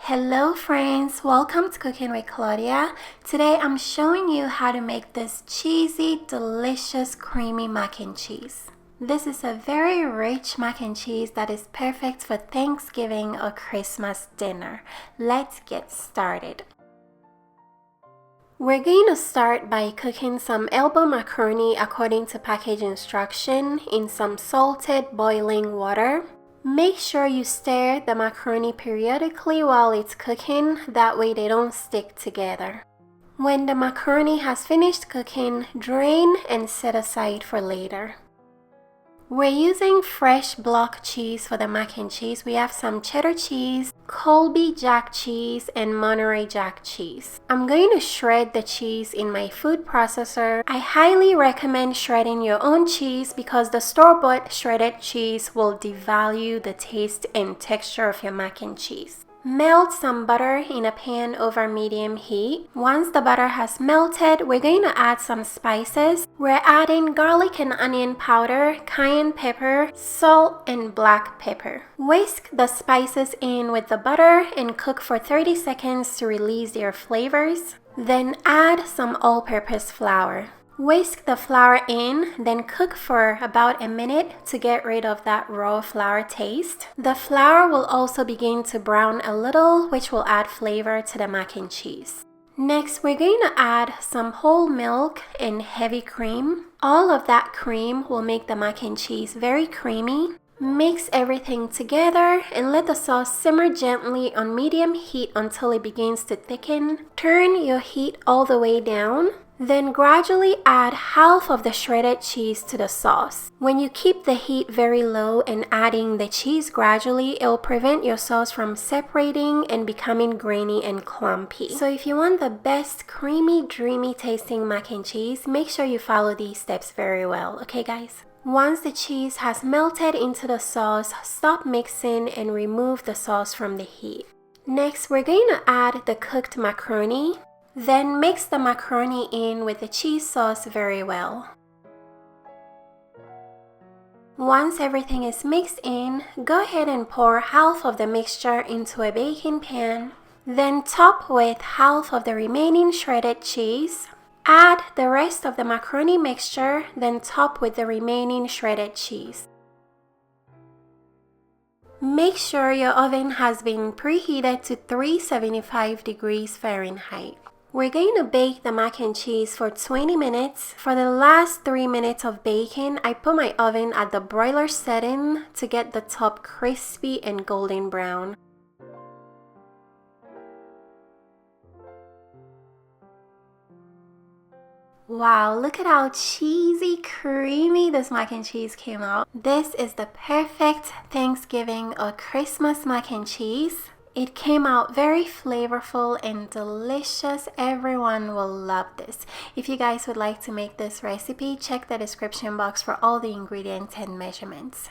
Hello friends, welcome to Cooking with Claudia. Today I'm showing you how to make this cheesy, delicious, creamy mac and cheese. This is a very rich mac and cheese that is perfect for Thanksgiving or Christmas dinner. Let's get started. We're going to start by cooking some elbow macaroni according to package instruction in some salted boiling water. Make sure you stir the macaroni periodically while it's cooking, that way they don't stick together. When the macaroni has finished cooking, drain and set aside for later. We're using fresh block cheese for the mac and cheese. We have some cheddar cheese, Colby Jack cheese, and Monterey Jack cheese. I'm going to shred the cheese in my food processor. I highly recommend shredding your own cheese because the store-bought shredded cheese will devalue the taste and texture of your mac and cheese. Melt some butter in a pan over medium heat. Once the butter has melted, we're going to add some spices. We're adding garlic and onion powder, cayenne pepper, salt, and black pepper. Whisk the spices in with the butter and cook for 30 seconds to release their flavors. Then add some all-purpose flour. Whisk the flour in, then cook for about a minute to get rid of that raw flour taste. The flour will also begin to brown a little, which will add flavor to the mac and cheese. Next, we're going to add some whole milk and heavy cream. All of that cream will make the mac and cheese very creamy. Mix everything together and let the sauce simmer gently on medium heat until it begins to thicken. Turn your heat all the way down. Then gradually add half of the shredded cheese to the sauce. When you keep the heat very low and adding the cheese gradually, it will prevent your sauce from separating and becoming grainy and clumpy. So if you want the best creamy, dreamy tasting mac and cheese, make sure you follow these steps very well, okay guys? Once the cheese has melted into the sauce, stop mixing and remove the sauce from the heat. Next, we're going to add the cooked macaroni. Then mix the macaroni in with the cheese sauce very well. Once everything is mixed in, go ahead and pour half of the mixture into a baking pan. Then top with half of the remaining shredded cheese. Add the rest of the macaroni mixture, then top with the remaining shredded cheese. Make sure your oven has been preheated to 375 degrees Fahrenheit. We're going to bake the mac and cheese for 20 minutes. For the last 3 minutes of baking, I put my oven at the broiler setting to get the top crispy and golden brown. Wow, look at how cheesy, creamy this mac and cheese came out. This is the perfect Thanksgiving or Christmas mac and cheese. It came out very flavorful and delicious. Everyone will love this. If you guys would like to make this recipe, check the description box for all the ingredients and measurements.